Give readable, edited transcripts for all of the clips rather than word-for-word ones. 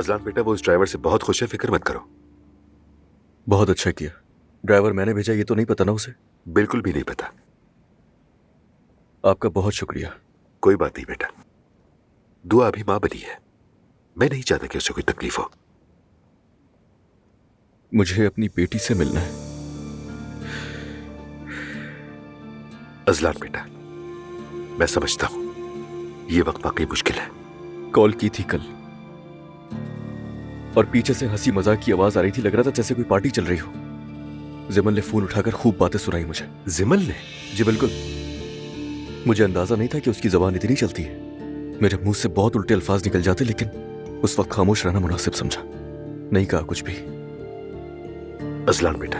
Azlan बेटा, वो उस ड्राइवर से बहुत खुश है, फिक्र मत करो। बहुत अच्छा किया। ड्राइवर मैंने भेजा ये तो नहीं पता ना उसे? बिल्कुल भी नहीं पता। आपका बहुत शुक्रिया। कोई बात नहीं बेटा, दुआ अभी मां बनी है, मैं नहीं चाहता कि उसे कोई तकलीफ हो। मुझे अपनी बेटी से मिलना है। अजलान बेटा, मैं समझता हूं ये वक्त वाकई मुश्किल है। कॉल की थी कल और पीछे से हंसी मजाक की आवाज आ रही थी, लग रहा था जैसे कोई पार्टी चल रही हो। जिमल ने फोन उठाकर खूब बातें सुनाई मुझे। जिमल ने? जी बिल्कुल। मुझे अंदाजा नहीं था कि उसकी जबान इतनी चलती है। मेरे मुंह से बहुत उल्टे अल्फाज निकल जाते, लेकिन उस वक्त खामोश रहना मुनासिब समझा, नहीं कहा कुछ भी। अजलान बेटा,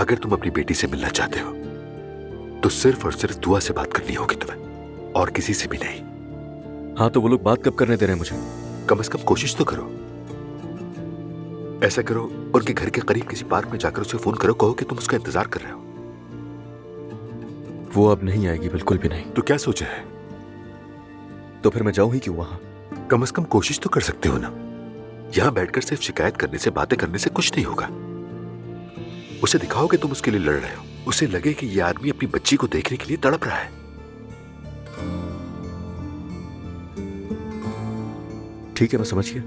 अगर तुम अपनी बेटी से मिलना चाहते हो तो सिर्फ और सिर्फ दुआ से बात करनी होगी तुम्हें, और किसी से भी नहीं। हाँ, तो वो लोग बात कब करने दे रहे हैं मुझे? कम से कम कोशिश तो करो। ऐसा करो, उनके घर के करीब किसी पार्क में जाकर उसे फोन करो, कहो कि तुम उसका इंतजार कर रहे हो। वो अब नहीं आएगी, बिल्कुल भी नहीं। तो क्या सोचा है? तो फिर मैं जाऊं ही क्यों वहां? कम से कम कोशिश तो कर सकते हो ना। यहां बैठकर सिर्फ शिकायत करने से, बातें करने से कुछ नहीं होगा। उसे दिखाओ कि तुम उसके लिए लड़ रहे हो, उसे लगे कि यह आदमी अपनी बच्ची को देखने के लिए तड़प रहा है। ठीक है, मैं समझ गया।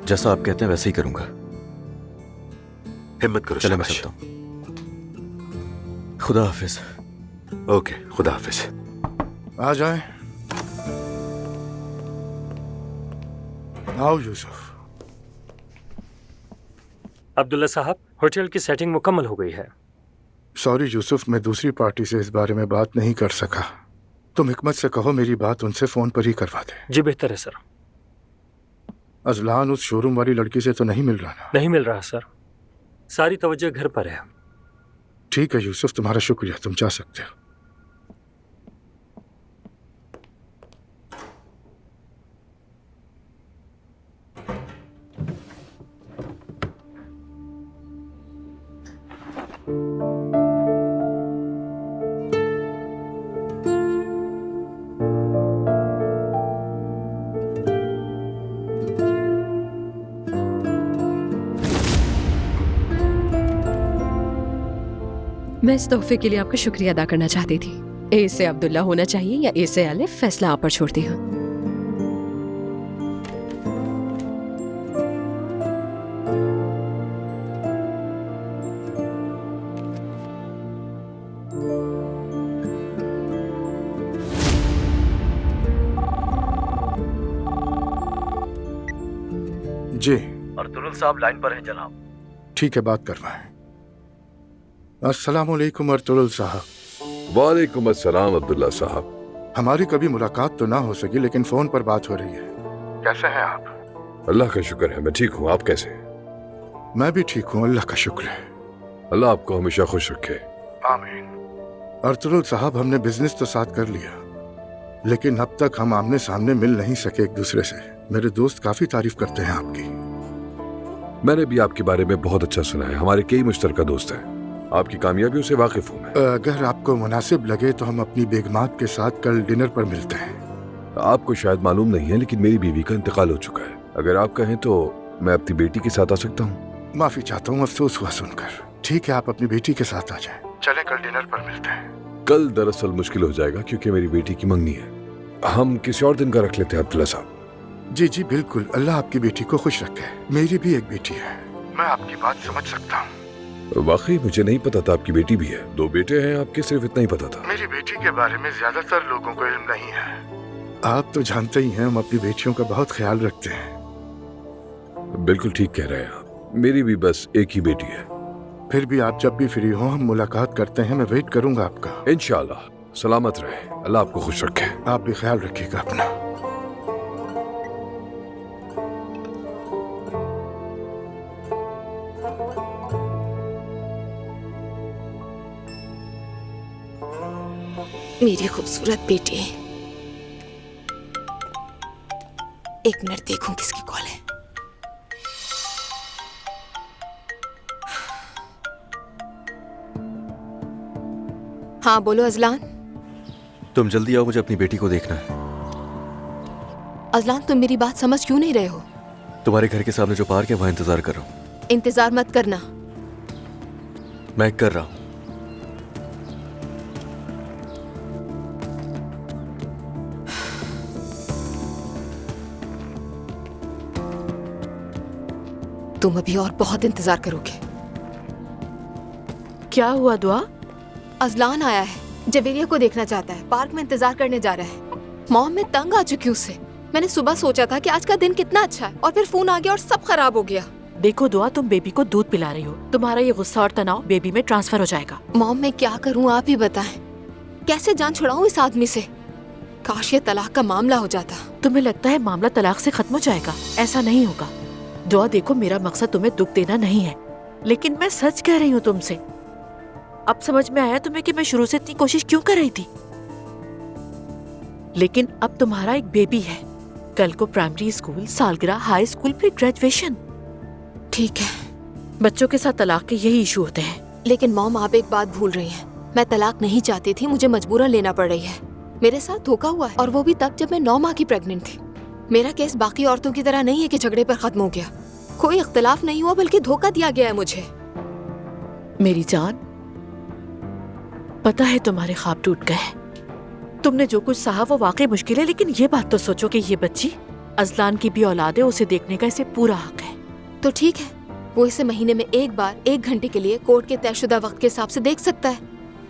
जैसा आप कहते हैं वैसे ही करूंगा। हिम्मत करो। चलो मैं चलता हूं। खुदा हाफिज। ओके, खुदा हाफिज। आ जाए। आओ यूसुफ। अब्दुल्ला साहब, होटल की सेटिंग मुकम्मल हो गई है। सॉरी यूसुफ, मैं दूसरी पार्टी से इस बारे में बात नहीं कर सका। तुम हिकमत से कहो मेरी बात उनसे फोन पर ही करवा दे। जी बेहतर है सर। अजलान उस शोरूम वाली लड़की से तो नहीं मिल रहा ना? नहीं मिल रहा सर, सारी तवज्जो घर पर है। ठीक है यूसुफ, तुम्हारा शुक्रिया, तुम जा सकते हो। मैं इस तोहफे के लिए आपका शुक्रिया अदा करना चाहती थी। ए से अब्दुल्ला होना चाहिए या ए से अलिफ, फैसला आप पर छोड़ती हूँ। जी अर्तुगरुल साहब लाइन पर हैं जनाब। ठीक है, बात करवाएं। अस्सलामुअलैकुम अर्तुगरुल साहब। वालेकुम अस्सलाम अब्दुल्ला साहब। हमारी कभी मुलाकात तो ना हो सकी, लेकिन फोन पर बात हो रही है। कैसे हैं आप? अल्लाह का शुक्र है, मैं ठीक हूँ। आप कैसे हैं? मैं भी ठीक हूँ, अल्लाह का शुक्र है। अल्लाह आपको हमेशा खुश रखे। आमीन। अर्तुगरुल साहब, हमने बिजनेस तो साथ कर लिया, लेकिन अब तक हम आमने सामने मिल नहीं सके एक दूसरे से। मेरे दोस्त काफी तारीफ करते हैं आपकी। मैंने भी आपके बारे में बहुत अच्छा सुना है। हमारे कई मुश्तरका दोस्त हैं। आपकी कामयाबियों से वाकिफ हूँ मैं। अगर आपको मुनासिब लगे तो हम अपनी बेगमात के साथ कल डिनर पर मिलते हैं। आपको शायद मालूम नहीं है, लेकिन मेरी बीवी का इंतकाल हो चुका है। अगर आप कहें तो मैं अपनी बेटी के साथ आ सकता हूँ। माफी चाहता हूँ, अफसोस हुआ सुनकर। ठीक है, आप अपनी बेटी के साथ आ जाएं। चलें, कल डिनर पर मिलते हैं। कल दरअसल मुश्किल हो जाएगा क्योंकि मेरी बेटी की मंगनी है। हम किसी और दिन का रख लेते हैं अब्दुल्ला साहब। जी जी बिल्कुल, अल्लाह आपकी बेटी को खुश रखे। मेरी भी एक बेटी है, मैं आपकी बात समझ सकता हूँ। वाकई मुझे नहीं पता था आपकी बेटी भी है। 2 बेटे हैं आपके, सिर्फ इतना ही पता था। मेरी बेटी के बारे में ज्यादातर लोगों को इल्म नहीं है। आप तो जानते ही हैं, हम अपनी बेटियों का बहुत ख्याल रखते हैं। बिल्कुल ठीक कह रहे हैं आप। मेरी भी बस एक ही बेटी है। फिर भी आप जब भी फ्री हो हम मुलाकात करते हैं। मैं वेट करूंगा आपका। इंशाल्लाह। सलामत रहे, अल्लाह आपको खुश रखे। आप भी ख्याल रखिएगा अपना। मेरी खूबसूरत बेटी। एक मिनट देखूं किसकी कॉल है। हाँ बोलो अजलान। तुम जल्दी आओ, मुझे अपनी बेटी को देखना है। अजलान, तुम मेरी बात समझ क्यों नहीं रहे हो? तुम्हारे घर के सामने जो पार्क है वहां इंतजार कर रहा हूँ। इंतजार मत करना। मैं कर रहा हूँ। तुम अभी और बहुत इंतजार करोगे। क्या हुआ दुआ? अजलान आया है, जवेरिया को देखना चाहता है, पार्क में इंतजार करने जा रहा है। मॉम, मैं तंग आ चुकी हूँ उससे। मैंने सुबह सोचा था कि आज का दिन कितना अच्छा है और फिर फोन आ गया और सब खराब हो गया। देखो दुआ, तुम बेबी को दूध पिला रही हो, तुम्हारा ये गुस्सा और तनाव बेबी में ट्रांसफर हो जाएगा। मॉम, मैं क्या करूँ आप ही बताएं। कैसे जान छुड़ाऊं इस आदमी से? काश ये तलाक का मामला हो जाता। तुम्हें लगता है मामला तलाक से खत्म हो जाएगा? ऐसा नहीं होगा। दुआ देखो, मेरा मकसद तुम्हें दुख देना नहीं है, लेकिन मैं सच कह रही हूँ तुमसे। अब समझ में आया तुम्हें कि मैं शुरू से इतनी कोशिश क्यों कर रही थी। लेकिन अब तुम्हारा एक बेबी है, कल को प्राइमरी स्कूल, सालगिरह, हाई स्कूल, फिर ग्रेजुएशन। ठीक है, बच्चों के साथ तलाक के यही इशू होते हैं। लेकिन मॉम, आप एक बात भूल रही हैं। मैं तलाक नहीं चाहती थी, मुझे मजबूरन लेना पड़ रही है। मेरे साथ धोखा हुआ है, और वो भी तब जब मैं 9 माह की प्रेग्नेंट थी। मेरा केस बाकी औरतों की तरह नहीं है कि झगड़े पर खत्म हो गया। कोई इख्तिलाफ नहीं हुआ, बल्कि धोखा दिया गया है मुझे। मेरी जान, पता है तुम्हारे ख्वाब टूट गए। तुमने जो कुछ सहा वो वाकई मुश्किल है, लेकिन ये बात तो सोचो कि ये बच्ची अजलान की भी औलाद है, उसे देखने का इसे पूरा हक है। तो ठीक है, वो इसे महीने में एक बार 1 घंटे के लिए कोर्ट के तयशुदा वक्त के हिसाब से देख सकता है।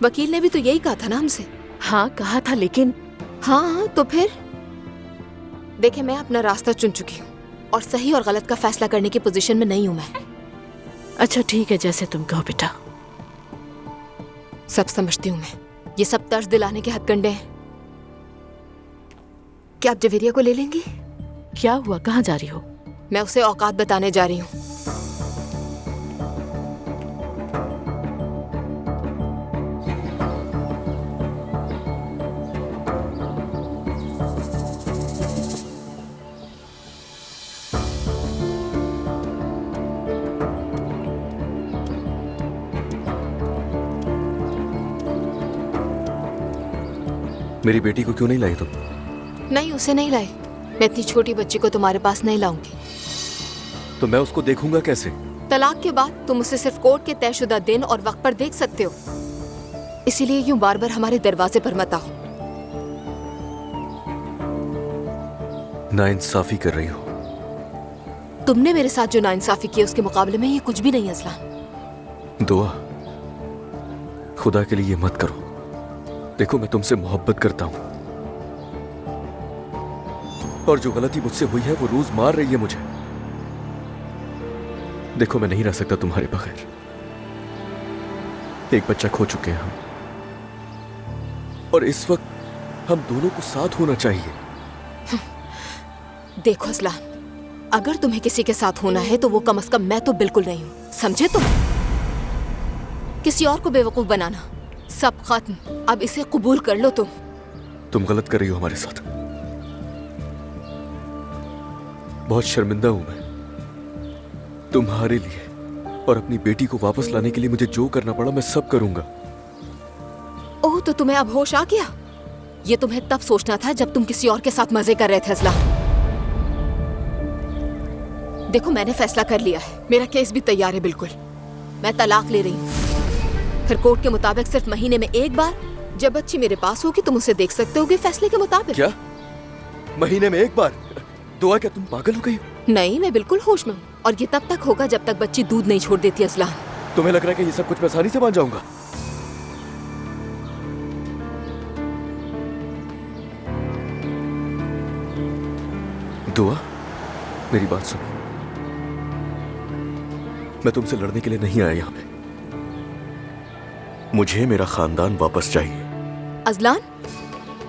वकील ने भी तो यही कहा था ना हमसे। हाँ कहा था, लेकिन हाँ तो फिर देखे, मैं अपना रास्ता चुन चुकी हूँ और सही और गलत का फैसला करने की पोजीशन में नहीं हूँ मैं। अच्छा ठीक है, जैसे तुम कहो बेटा। सब समझती हूँ मैं, ये सब तर्ज दिलाने के हथकंडे हैं। क्या आप जवेरिया को ले लेंगी? क्या हुआ, कहाँ जा रही हो? मैं उसे औकात बताने जा रही हूँ। मेरी बेटी को क्यों नहीं लाई तुम? नहीं, उसे नहीं लाई। मैं इतनी छोटी बच्ची को तुम्हारे पास नहीं लाऊंगी। तो मैं उसको देखूंगा कैसे? तलाक के बाद तुम उसे सिर्फ कोर्ट के तयशुदा दिन और वक्त पर देख सकते हो। इसीलिए यूं बार बार हमारे दरवाजे पर मत आओ। नाइंसाफी कर रही हो। तुमने मेरे साथ जो नाइंसाफी की उसके मुकाबले में ये कुछ भी नहीं अजलान। दुआ, खुदा के लिए ये मत करो। देखो, मैं तुमसे मोहब्बत करता हूं, और जो गलती मुझसे हुई है वो रोज मार रही है मुझे। देखो, मैं नहीं रह सकता तुम्हारे बगैर। एक बच्चा खो चुके हैं हम, और इस वक्त हम दोनों को साथ होना चाहिए। देखो अजलान, अगर तुम्हें किसी के साथ होना है तो वो कम से कम मैं तो बिल्कुल नहीं हूं, समझे तुम? किसी और को बेवकूफ बनाना, सब खत्म। अब इसे कबूल कर लो। तुम गलत कर रही हो हमारे साथ। बहुत शर्मिंदा हूं मैं तुम्हारे लिए, और अपनी बेटी को वापस लाने के लिए मुझे जो करना पड़ा मैं सब करूंगा। ओह, तो तुम्हें अब होश आ गया? ये तुम्हें तब सोचना था जब तुम किसी और के साथ मजे कर रहे थे अजलान। देखो, मैंने फैसला कर लिया है, मेरा केस भी तैयार है बिल्कुल। मैं तलाक ले रही हूँ। फिर कोर्ट के मुताबिक सिर्फ महीने में एक बार, जब बच्ची मेरे पास होगी तुम उसे देख सकते होगे फैसले के मुताबिक। क्या? महीने में एक बार? दुआ, क्या तुम पागल हो गई हो? नहीं, मैं बिल्कुल होश में हूँ, और ये तब तक होगा जब तक बच्ची दूध नहीं छोड़ देती अजलान। तुम्हें लग रहा है कि ये सब कुछ मैं आसानी से मान जाऊंगा? दुआ, मेरी बात सुनो। मैं तुमसे लड़ने के लिए नहीं आया यहाँ पे। मुझे मेरा खानदान वापस चाहिए। अजलान,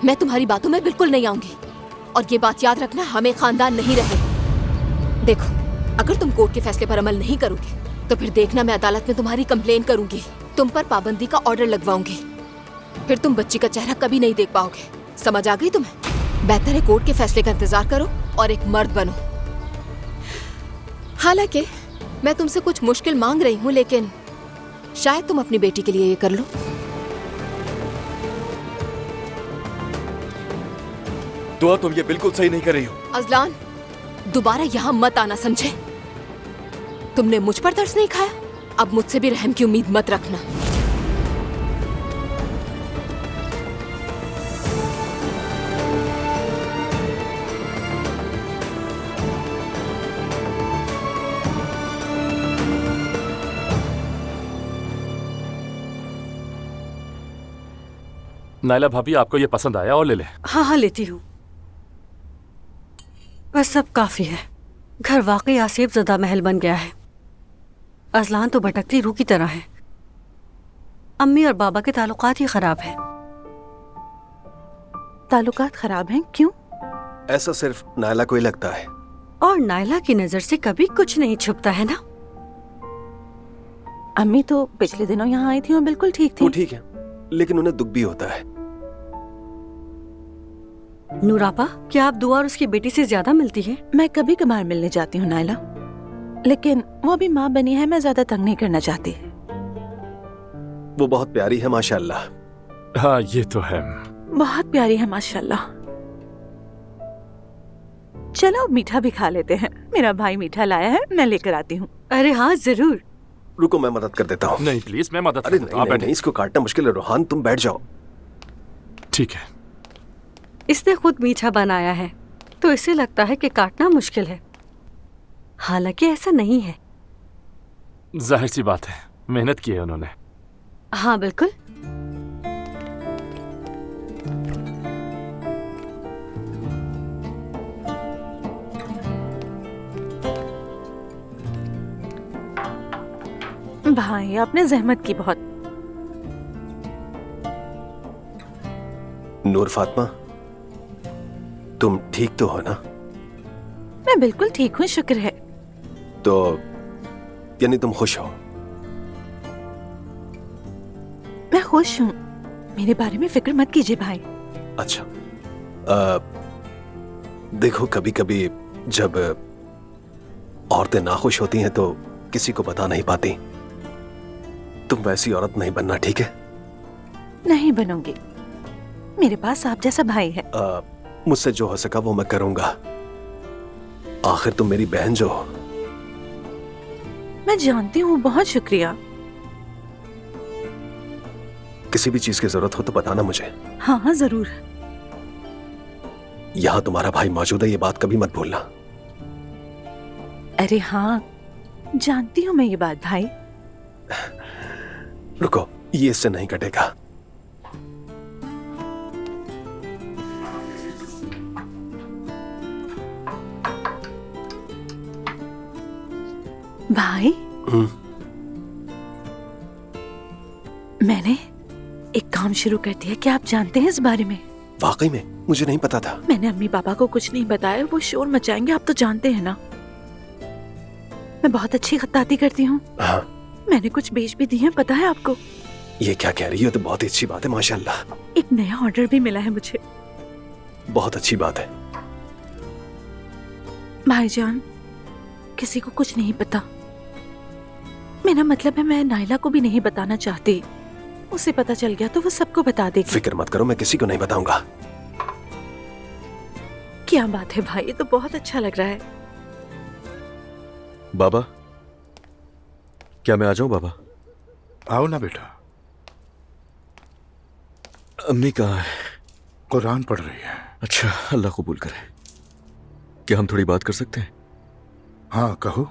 मैं तुम्हारी बातों में बिल्कुल नहीं आऊंगी, और ये बात याद रखना, हमें खानदान नहीं रहे। देखो, अगर तुम कोर्ट के फैसले पर अमल नहीं करोगे तो फिर देखना, मैं अदालत में तुम्हारी कंप्लेन करूंगी, तुम पर पाबंदी का ऑर्डर लगवाऊंगी। फिर तुम बच्ची का चेहरा कभी नहीं देख पाओगे। समझ आ गई तुम्हें? बेहतर है कोर्ट के फैसले का इंतजार करो और एक मर्द बनो। हालांकि मैं तुमसे कुछ मुश्किल मांग रही हूँ, लेकिन शायद तुम अपनी बेटी के लिए ये कर लो। दुआ, तुम ये बिल्कुल सही नहीं कर रही हो। अजलान, दोबारा यहाँ मत आना, समझे? तुमने मुझ पर तरस नहीं खाया, अब मुझसे भी रहम की उम्मीद मत रखना। नायला भाभी, आपको ये पसंद आया? और ले ले। हाँ हाँ लेती हूँ, बस सब काफी है। घर वाकई आसेब ज़दा महल बन गया है। अजलान तो भटकती रूह की तरह है। अम्मी और बाबा के ताल्लुकात ही खराब है। ताल्लुकात खराब हैं? क्यों? ऐसा सिर्फ नायला को ही लगता है। और नायला की नजर से कभी कुछ नहीं छुपता है ना। अम्मी तो पिछले दिनों यहाँ आई थी और बिल्कुल ठीक थी। वो ठीक है, लेकिन उन्हें दुख भी होता है। नूरापा, क्या आप दुआ और उसकी बेटी से ज्यादा मिलती है? मैं कभी कभार मिलने जाती हूँ नायला, लेकिन वो भी माँ बनी है, मैं ज्यादा तंग नहीं करना चाहती। वो बहुत प्यारी है माशाल्लाह। हाँ ये तो है, बहुत प्यारी है माशाल्लाह। चलो मीठा भी खा लेते हैं। मेरा भाई मीठा लाया है, मैं लेकर आती हूँ। अरे हाँ जरूर। रुको, मैं मदद कर देता हूँ। नहीं प्लीज, मैं मदद अरे करता हूँ, नहीं, आप नहीं, बैठिए। नहीं, इसको काटना मुश्किल है। रोहान तुम बैठ जाओ। ठीक है। इसने खुद मीठा बनाया है तो इसे लगता है कि काटना मुश्किल है, हालांकि ऐसा नहीं है। जाहिर सी बात है, मेहनत की है उन्होंने। हाँ बिल्कुल। भाई आपने जहमत की बहुत। नूर फातिमा, तुम ठीक तो हो ना? मैं बिल्कुल ठीक हूँ, शुक्र है। तो यानी तुम खुश हो? मैं खुश हूँ, मेरे बारे में फिक्र मत कीजिए भाई। अच्छा, देखो कभी कभी जब औरतें नाखुश होती हैं तो किसी को बता नहीं पाती। तुम वैसी औरत नहीं बनना, ठीक है? नहीं बनूंगी, मेरे पास आप जैसा भाई है। मुझसे जो हो सका वो मैं करूंगा। आखिर तुम मेरी बहन जो हो। मैं जानती हूँ, बहुत शुक्रिया। किसी भी चीज की जरूरत हो तो बताना मुझे। हाँ हाँ जरूर। यहाँ तुम्हारा भाई मौजूद है, ये बात कभी मत भूलना। अरे हाँ, जानती हूँ मैं ये बात भाई। रुको, ये इससे नहीं कटेगा। भाई मैंने एक काम शुरू कर दिया, क्या आप जानते हैं इस बारे में? वाकई में? मुझे नहीं पता था। मैंने अम्मी पापा को कुछ नहीं बताया, वो शोर मचाएंगे, आप तो जानते हैं ना। मैं बहुत अच्छी खत्ताती करती हूँ। हाँ। मैंने कुछ बेच भी दिए हैं, पता है आपको? ये क्या कह रही हो? तो बहुत ही अच्छी बात है माशाल्लाह। एक नया ऑर्डर भी मिला है मुझे। बहुत अच्छी बात है। भाईजान, किसी को कुछ नहीं पता। मेरा मतलब है मैं नायला को भी नहीं बताना चाहती। उसे पता चल गया तो वो सबको बता देगी। फिक्र मत करो, मैं किसी को नहीं बताऊंगा। क्या बात है भाई, ये तो बहुत अच्छा लग रहा है। बाबा, क्या मैं आ जाऊं? बाबा आओ ना बेटा। अम्मी कहाँ है? कुरान पढ़ रही है। अच्छा, अल्लाह कबूल करे। क्या हम थोड़ी बात कर सकते हैं? हाँ कहो।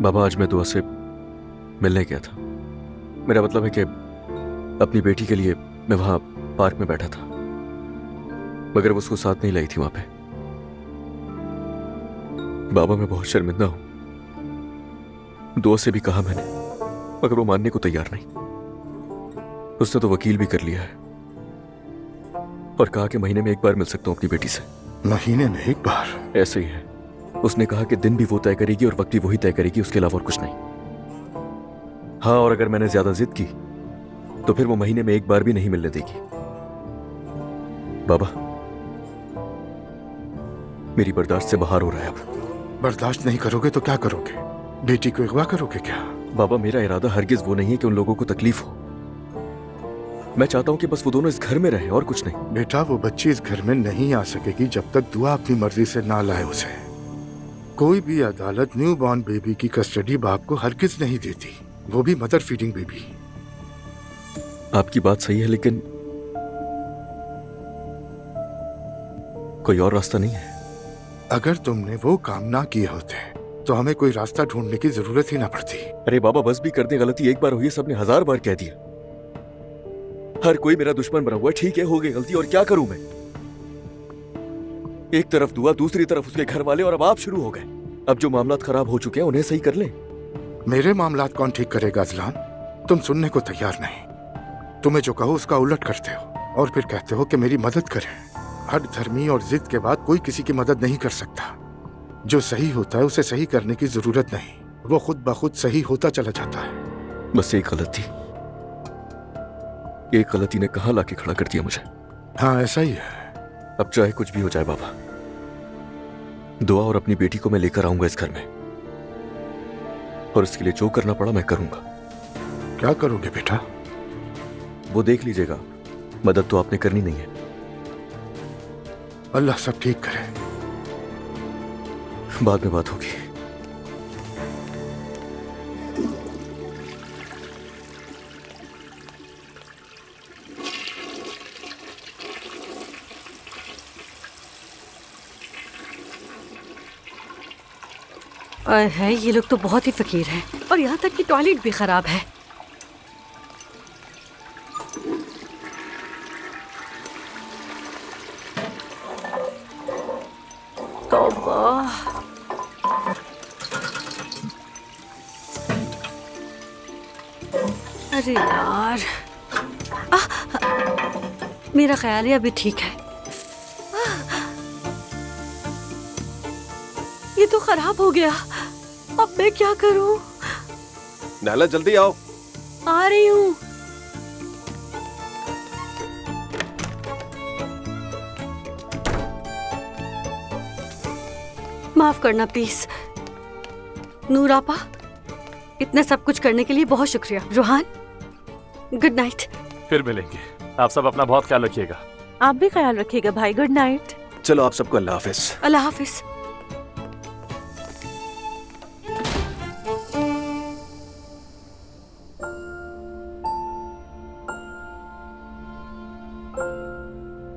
बाबा, आज मैं दुआ से मिलने गया था। मेरा मतलब है कि अपनी बेटी के लिए मैं वहां पार्क में बैठा था, मगर वो उसको साथ नहीं लाई थी वहां पे। बाबा, मैं बहुत शर्मिंदा हूं। दुआ से भी कहा मैंने, मगर वो मानने को तैयार नहीं। उसने तो वकील भी कर लिया है और कहा कि महीने में एक बार मिल सकता हूं अपनी बेटी से। महीने में एक बार? ऐसे ही है। उसने कहा कि दिन भी वो तय करेगी और वक्त भी वही तय करेगी, उसके अलावा और कुछ नहीं। हाँ, और अगर मैंने ज्यादा जिद की तो फिर वो महीने में एक बार भी नहीं मिलने देगी। बाबा, मेरी बर्दाश्त से बाहर हो रहा है अब। बर्दाश्त नहीं करोगे तो क्या करोगे? बेटी को अगवा करोगे क्या? बाबा, मेरा इरादा हरगिज वो नहीं है कि उन लोगों को तकलीफ हो। मैं चाहता हूँ कि बस वो दोनों इस घर में रहे और कुछ नहीं। बेटा, वो बच्ची इस घर में नहीं आ सकेगी जब तक दुआ अपनी मर्जी से ना लाए उसे। कोई भी अदालत न्यू बॉर्न बेबी की कस्टडी बाप को हरगिज नहीं देती, वो भी मदर फीडिंग बेबी। आपकी बात सही है, लेकिन कोई और रास्ता नहीं है। अगर तुमने वो काम ना किए होते तो हमें कोई रास्ता ढूंढने की जरूरत ही ना पड़ती। अरे बाबा, बस भी कर दे, गलती एक बार हुई है, सबने 1000 बार कह दिया। हर कोई मेरा दुश्मन बना हुआ है। ठीक है, हो गई गलती, और क्या करूं मैं? एक तरफ दुआ, दूसरी तरफ उसके घर वाले, और अब आप शुरू हो गए। अब जो मामलात खराब हो चुके हैं उन्हें सही कर ले। मेरे मामलात कौन ठीक करेगा अजलान? तुम सुनने को तैयार नहीं। तुम्हें जो कहो उसका उलट करते हो और फिर कहते हो कि मेरी मदद करें। हर धर्मी और जिद के बाद कोई किसी की मदद नहीं कर सकता। जो सही होता है उसे सही करने की जरूरत नहीं, वो खुद ब खुद सही होता चला जाता है। बस एक गलती, एक गलती ने कहां लाके खड़ा कर दिया मुझे। हाँ, ऐसा ही है। अब चाहे कुछ भी हो जाए बाबा, दुआ और अपनी बेटी को मैं लेकर आऊंगा इस घर में, और इसके लिए जो करना पड़ा मैं करूंगा। क्या करोगे बेटा? वो देख लीजिएगा, मदद तो आपने करनी नहीं है। अल्लाह सब ठीक करे। बाद में बात होगी। है, ये लोग तो बहुत ही फकीर हैं और यहाँ तक कि टॉयलेट भी खराब है। तौबा। अरे यार, मेरा ख्याल है अभी ठीक है। ये तो खराब हो गया, अब मैं क्या करूं? नाला जल्दी आओ। आ रही हूँ। माफ करना प्लीज। नूर आपा, इतना सब कुछ करने के लिए बहुत शुक्रिया। Rohan, good night. फिर मिलेंगे। आप सब अपना बहुत ख्याल रखिएगा। आप भी ख्याल रखिएगा भाई। Good night. चलो आप सबको अल्लाह हाफिज। अल्लाह हाफिज।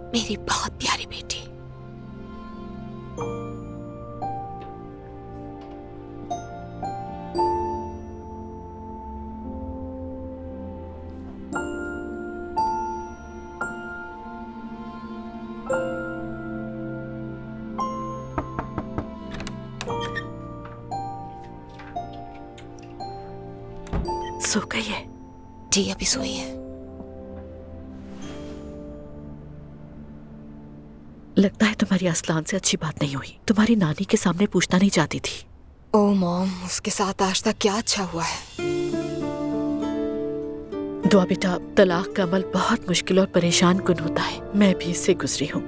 मेरी बहुत प्यारी बेटी। सो गई है? जी, अभी सोई है। लगता है तुम्हारी असलान से अच्छी बात नहीं हुई। तुम्हारी नानी के सामने पूछना नहीं चाहती थी। ओ मॉम, उसके साथ आज तक क्या अच्छा हुआ है? दुआ बेटा, तलाक का अमल बहुत मुश्किल और परेशान कुन होता है। मैं भी इससे गुजरी हूँ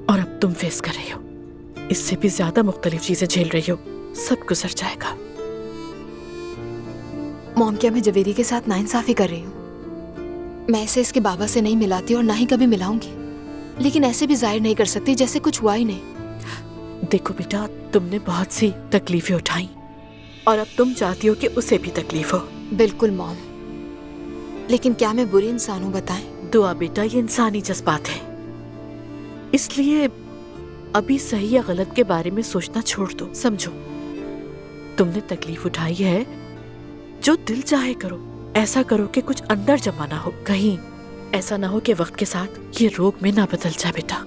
और अब तुम फेस कर रही हो। इससे भी ज्यादा मुख्तलिफ चीजें झेल रही हो। सब गुजर जाएगा। मॉम, क्या मैं जवेरी के साथ नाइंसाफी कर रही हूँ? मैं इसे इसके बाबा से नहीं मिलाती और ना ही कभी मिलाऊंगी, लेकिन ऐसे भी जाहिर नहीं कर सकती जैसे कुछ हुआ ही नहीं। देखो बेटा, तुमने बहुत सी तकलीफें उठाई और अब तुम चाहती हो कि उसे भी तकलीफ हो। बिल्कुल मॉम, लेकिन क्या मैं बुरी इंसान हूँ बताएं? दुआ बेटा, ये इंसानी जज्बात है, इसलिए अभी सही या गलत के बारे में सोचना छोड़ दो। समझो, तुमने तकलीफ उठाई है, जो दिल चाहे करो। ऐसा करो कि कुछ अंदर जमा ना हो। कहीं ऐसा ना हो कि वक्त के साथ ये रोग में ना बदल जाए। बेटा,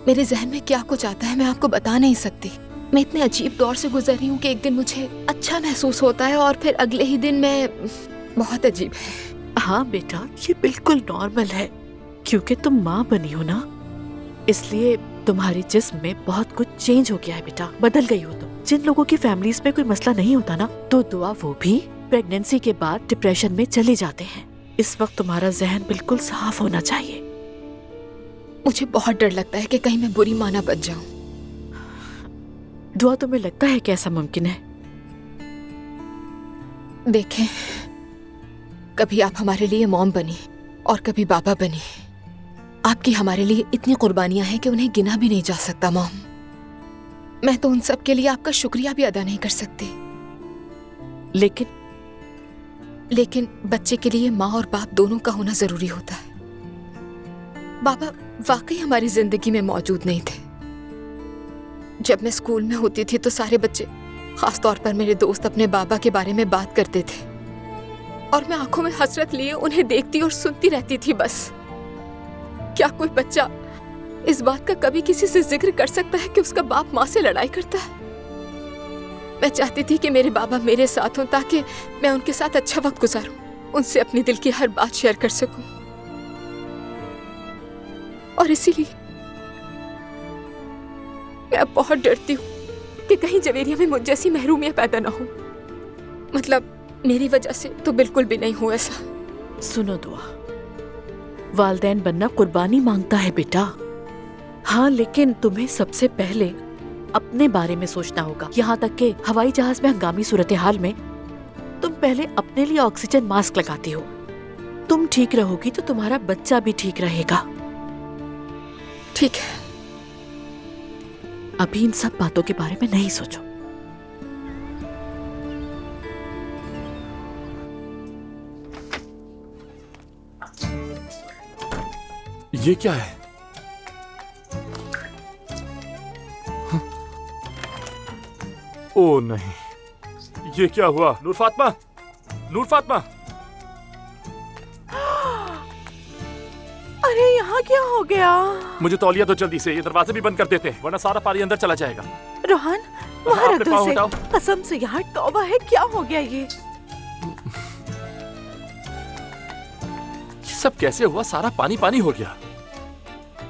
मेरे जहन में क्या कुछ आता है मैं आपको बता नहीं सकती। मैं इतने अजीब दौर से गुजर रही हूँ कि एक दिन मुझे अच्छा महसूस होता है और फिर अगले ही दिन मैं बहुत अजीब है। हाँ बेटा, ये बिल्कुल नॉर्मल है, क्योंकि तुम माँ बनी हो ना, इसलिए तुम्हारे जिस्म में बहुत कुछ चेंज हो गया है बेटा। बदल गई हो तुम। जिन लोगों की फैमिलीज में कोई मसला नहीं होता ना, तो दुआ वो भी प्रेगनेंसी के बाद डिप्रेशन में चले जाते हैं। इस वक्त तुम्हारा जहन बिल्कुल साफ होना चाहिए। मुझे बहुत डर लगता है कि कहीं मैं बुरी माँ ना बन जाऊं। दुआ, तुम्हें लगता है कि ऐसा मुमकिन है? देखें, कभी आप हमारे लिए मॉम बनी और कभी बाबा बनी। आपकी हमारे लिए इतनी कुर्बानियां हैं कि उन्हें गिना भी नहीं जा सकता मॉम। मैं तो उन सब के लिए आपका शुक्रिया भी अदा नहीं कर सकती। लेकिन बच्चे के लिए माँ और बाप दोनों का होना जरूरी होता है। बाबा वाकई हमारी जिंदगी में मौजूद नहीं थे। जब मैं स्कूल में होती थी तो सारे बच्चे, खासतौर पर मेरे दोस्त, अपने बाबा के बारे में बात करते थे और मैं आंखों में हसरत लिए उन्हें देखती और सुनती रहती थी बस। क्या कोई बच्चा इस बात का कभी किसी से जिक्र कर सकता है कि उसका बाप माँ से लड़ाई करता है? मैं चाहती थी कि मेरे बाबा मेरे साथ हों ताकि मैं उनके साथ अच्छा वक्त गुजारूं, उनसे अपने दिल की हर बात शेयर कर सकूं। और इसीलिए मैं अब बहुत डरती हूँ कि कहीं जवेरिया में मुझ जैसी महरूमियत पैदा ना हो। मतलब मेरी वजह से तो बिल्कुल भी नहीं हो ऐसा। सुनो दुआ, वालदैन बनना कुर्बानी मांगता है बेटा। हाँ, लेकिन तुम्हें सबसे पहले अपने बारे में सोचना होगा। यहाँ तक कि हवाई जहाज में हंगामी सूरत हाल में तुम पहले अपने लिए ऑक्सीजन मास्क लगाती हो। तुम ठीक रहोगी तो तुम्हारा बच्चा भी ठीक रहेगा। ठीक है, अभी इन सब बातों के बारे में नहीं सोचो। ये क्या है? ओ नहीं, ये क्या हुआ? नूर फातिमा, नूर फातिमा! अरे यहाँ क्या हो गया? मुझे तौलिया तो जल्दी से, ये दरवाजे भी बंद कर देते हैं वरना सारा पानी अंदर चला जाएगा। रोहन, वहाँ हाँ, रख दो हटाओ। इसे। कसम से यार, तौबा है, क्या हो गया ये? सब कैसे हुआ? सारा पानी पानी हो गया।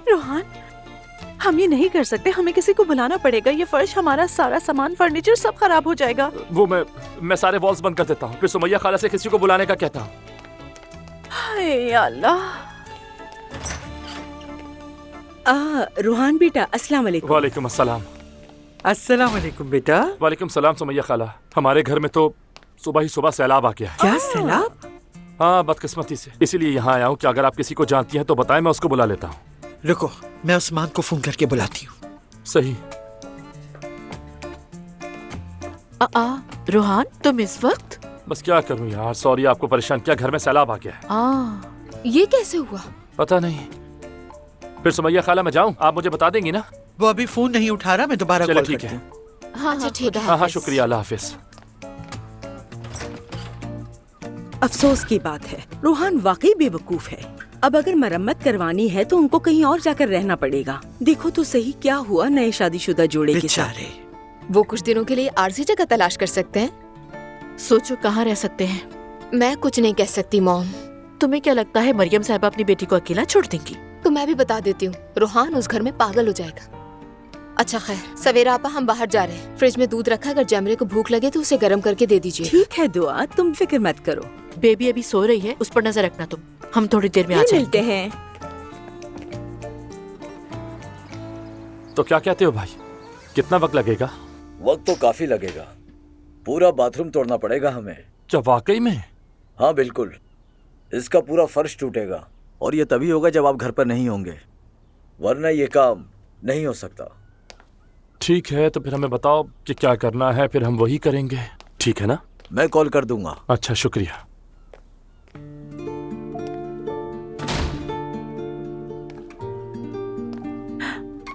रोहन, हम ये नहीं कर सकते, हमें किसी को बुलाना पड़ेगा। ये फर्श, हमारा सारा सामान, फर्नीचर सब खराब हो जाएगा। वो मैं सारे वॉल्स बंद कर देता हूँ, फिर सुमैया खाला से किसी को बुलाने का कहता हूँ। हाय अल्लाह। रूहान बेटा, अस्सलाम वालेकुम। वालेकुम अस्सलाम। अस्सलाम वालेकुम बेटा। वालेकुम सलाम सुमैया खाला। हमारे घर में तो सुबह ही सुबह सैलाब आ गया है। क्या सैलाब? हाँ, बदकिस्मती से, इसीलिए यहाँ आया हूँ कि अगर आप किसी को जानती हैं तो बताएं, मैं उसको बुला लेता हूँ। रुको, मैं उस्मान को फोन करके बुलाती हूँ। सही। रोहान, तुम इस वक्त? बस क्या करूँ यार, सॉरी आपको परेशान किया, घर में सैलाब आ गया है। ये कैसे हुआ? पता नहीं। फिर सुमैया खाला मैं जाऊँ, आप मुझे बता देंगी ना? वो अभी फोन नहीं उठा रहा, मैं दोबारा कॉल ठीक करती है। हूँ। हाँ ठीक है। हाँ शुक्रिया, अल्लाह हाफिज। अफसोस की बात है, रूहान वाकई बेवकूफ है। अब अगर मरम्मत करवानी है तो उनको कहीं और जाकर रहना पड़ेगा। देखो तो सही क्या हुआ नए शादीशुदा जोड़े के साथ। वो कुछ दिनों के लिए आरजी जगह तलाश कर सकते हैं। सोचो कहाँ रह सकते हैं। मैं कुछ नहीं कह सकती मॉम। तुम्हें क्या लगता है मरियम साहब अपनी बेटी को अकेला छोड़ देंगी? तो मैं भी बता देती हूँ, रूहान उस घर में पागल हो जाएगा। अच्छा खैर, सवेरा आपा हम बाहर जा रहे हैं। फ्रिज में दूध रखा, अगर जमरे को भूख लगे तो उसे गर्म करके दे दीजिए। ठीक है दुआ, तुम फिक्र मत करो। बेबी अभी सो रही है, उस पर नजर रखना तुम। हम थोड़ी देर में आ जाएंगे। मिलते हैं। तो क्या कहते हो भाई, कितना वक्त लगेगा? वक्त तो काफी लगेगा, पूरा बाथरूम तोड़ना पड़ेगा हमें। क्या वाकई में? हाँ बिल्कुल, इसका पूरा फर्श टूटेगा और ये तभी होगा जब आप घर पर नहीं होंगे, वरना ये काम नहीं हो सकता। ठीक है, तो फिर हमें बताओ कि क्या करना है, फिर हम वही करेंगे। ठीक है ना? मैं कॉल कर दूंगा। अच्छा शुक्रिया।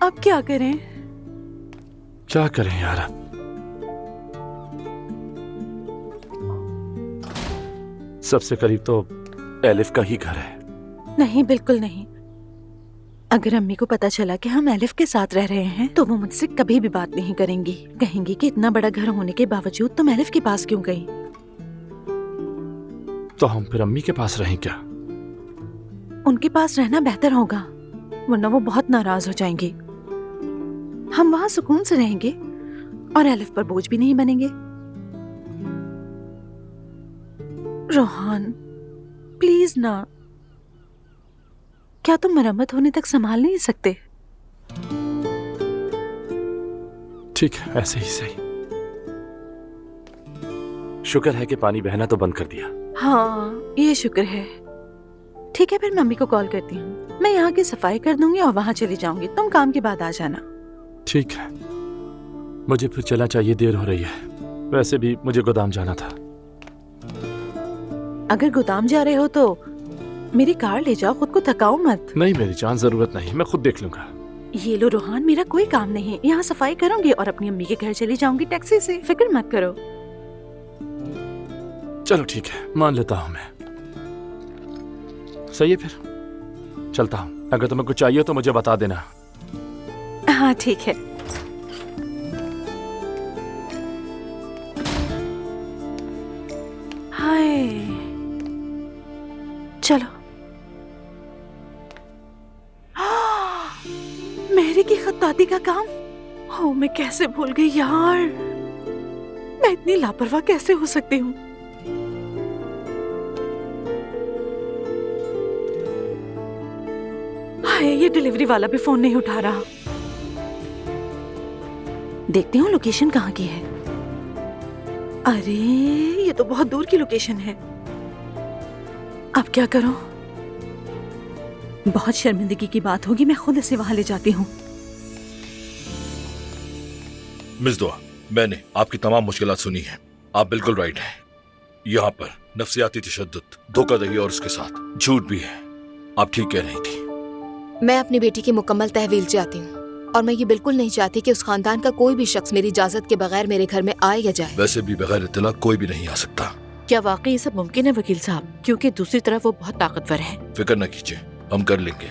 अब क्या करें? क्या करें यार? सबसे करीब तो एलिफ का ही घर है। नहीं, बिल्कुल नहीं। अगर अम्मी को पता चला कि हम एलिफ के साथ रह रहे हैं तो वो मुझसे कभी भी बात नहीं करेंगी। कहेंगी कि इतना बड़ा घर होने के बावजूद तुम एलिफ के पास क्यों गई? तो हम फिर अम्मी के पास रहें क्या? उनके पास रहना बेहतर होगा, वरना वो बहुत नाराज हो जाएंगी। हम वहाँ सुकून से रहेंगे और एलिफ पर बोझ भी नहीं बनेंगे। रोहान प्लीज ना, क्या तुम मरम्मत होने तक संभाल नहीं सकते? ठीक है, ऐसे ही सही। शुक्र है कि पानी बहना तो बंद कर दिया। हाँ, ये शुक्र है। ठीक है, फिर मम्मी को कॉल करती हूँ। मैं यहाँ की सफाई कर दूंगी और वहाँ चली जाऊंगी। तुम काम के बाद आ जाना। ठीक है, मुझे फिर चला चाहिए, देर हो रही है। वैसे भी मुझे गोदाम जाना था। अगर गोदाम जा रहे हो तो मेरी कार ले जाओ, खुद को थकाओ मत। नहीं मेरी जान, जरूरत नहीं, मैं खुद देख लूंगा। ये लो रोहान, मेरा कोई काम नहीं है। यहाँ सफाई करूंगी और अपनी अम्मी के घर चली जाऊंगी टैक्सी से। फिक्र मत करो। चलो ठीक है, मान लेता हूँ मैं। सही है, फिर चलता हूँ। अगर तुम्हें कुछ चाहिए तो मुझे बता देना। हाँ ठीक है। हाय, चलो। मेहरी की खत्ताती का काम। हो, मैं कैसे भूल गई यार। मैं इतनी लापरवाह कैसे हो सकती हूँ। हाय, ये डिलीवरी वाला भी फोन नहीं उठा रहा। देखती हूँ लोकेशन कहाँ की है। अरे ये तो बहुत दूर की लोकेशन है। अब क्या करूं? बहुत शर्मिंदगी की बात होगी। मैं खुद इसे वहां ले जाती हूँ। मिस दुआ, मैंने आपकी तमाम मुश्किलात सुनी हैं। आप बिल्कुल राइट हैं। यहाँ पर नफ्सियाती तशद्दुद, धोखाधड़ी और उसके साथ झूठ भी है। आप ठीक कह रही थी। मैं अपनी बेटी की मुकम्मल तहवील चाहती हूँ और मैं ये बिल्कुल नहीं चाहती कि उस खानदान का कोई भी शख्स मेरी इजाजत के बगैर मेरे घर में आए या जाए। वैसे भी बगैर इत्तला कोई भी नहीं आ सकता। क्या वाकई ये सब मुमकिन है वकील साहब? क्योंकि दूसरी तरफ वो बहुत ताकतवर है। फिक्र न कीजिए, हम कर लेंगे।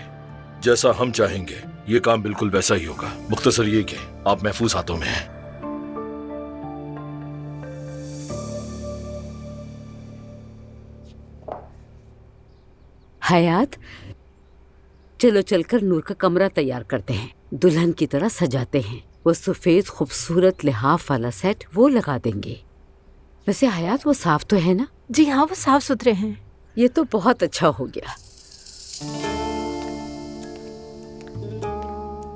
जैसा हम चाहेंगे ये काम बिल्कुल वैसा ही होगा। मुख्तसर ये कि आप महफूज हाथों में हैं। हयात, चलो चलकर नूर का कमरा तैयार करते हैं, दुल्हन की तरह सजाते हैं। वो सफेद खूबसूरत लिहाफ वाला सेट वो लगा देंगे। वैसे हयात, वो साफ तो है ना? जी हाँ, वो साफ सुथरे हैं। ये तो बहुत अच्छा हो गया।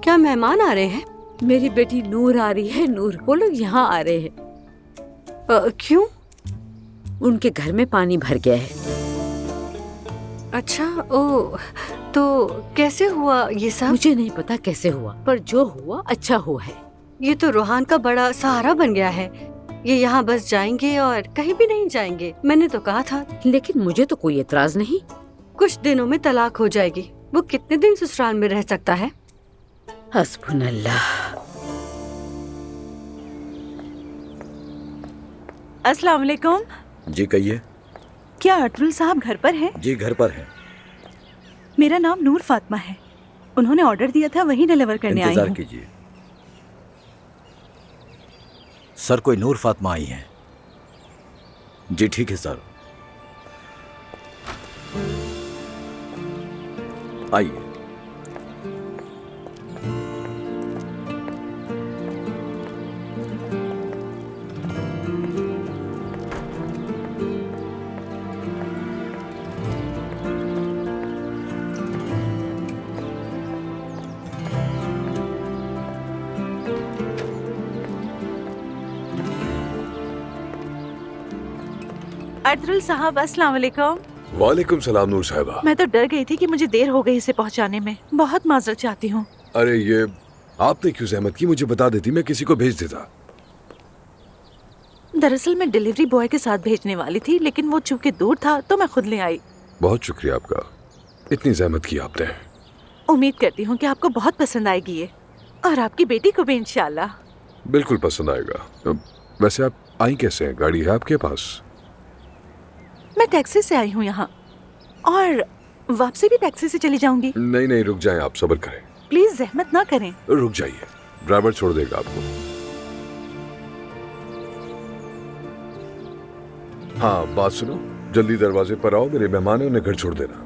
क्या मेहमान आ रहे हैं? मेरी बेटी नूर आ रही है। नूर, वो लोग यहाँ आ रहे हैं। क्यों? उनके घर में पानी भर गया है। अच्छा, ओ, तो कैसे हुआ ये सब? मुझे नहीं पता कैसे हुआ, पर जो हुआ अच्छा हुआ है। ये तो रोहान का बड़ा सहारा बन गया है। ये यहाँ बस जाएंगे और कहीं भी नहीं जाएंगे। मैंने तो कहा था। लेकिन मुझे तो कोई एतराज नहीं। कुछ दिनों में तलाक हो जाएगी। वो कितने दिन ससुराल में रह सकता है? हस्बुनल्लाह। अस्सलाम वालेकुम। जी कहिए। क्या अटरुल साहब घर पर हैं? जी घर पर है। मेरा नाम नूर फातिमा है। उन्होंने ऑर्डर दिया था, वही डिलीवर करने आई हूँ। इंतजार कीजिए। सर, कोई नूर फातिमा आई हैं। जी ठीक है सर, आइए। अटरुल साहब, अस्सलाम वालेकुम। वालेकुम सलाम नूर साहिबा। मैं तो डर गई थी कि मुझे देर हो गई इसे पहुंचाने में। बहुत माजरत चाहती हूँ। अरे ये आपने क्यों जहमत की? मुझे बता देती, मैं किसी को भेज देता। दरअसल मैं डिलीवरी बॉय के साथ भेजने वाली थी, लेकिन वो चूंकि दूर था तो मैं खुद ले आई। बहुत शुक्रिया आपका, इतनी जहमत की आपने। उम्मीद करती हूँ कि आपको बहुत पसंद आएगी ये, और आपकी बेटी को भी इंशाल्लाह। बिल्कुल पसंद आएगा। वैसे आप आई कैसे हैं? गाड़ी है आपके पास? मैं टैक्सी से आई हूँ यहाँ, और वापसी भी टैक्सी से चली जाऊंगी। नहीं नहीं, रुक जाएं, आप सब्र करें। प्लीज जहमत ना करें। रुक जाइए, ड्राइवर छोड़ देगा आपको। हाँ, बात सुनो, जल्दी दरवाजे पर आओ, मेरे मेहमान हैं, उन्हें घर छोड़ देना।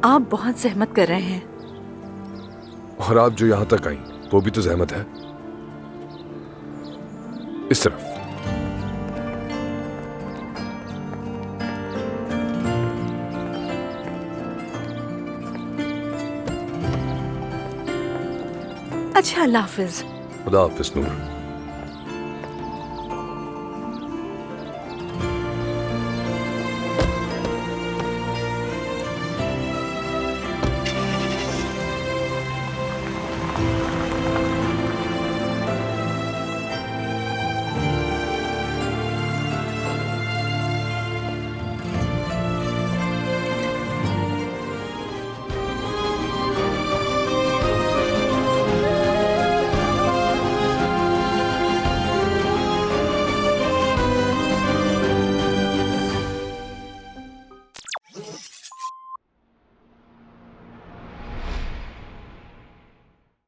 आप बहुत जहमत कर रहे हैं। और आप जो यहाँ तक आई वो भी तो जहमत है। इस तरफ। अच्छा, अल्लाह हाफिज। खुदा हाफिज नूर।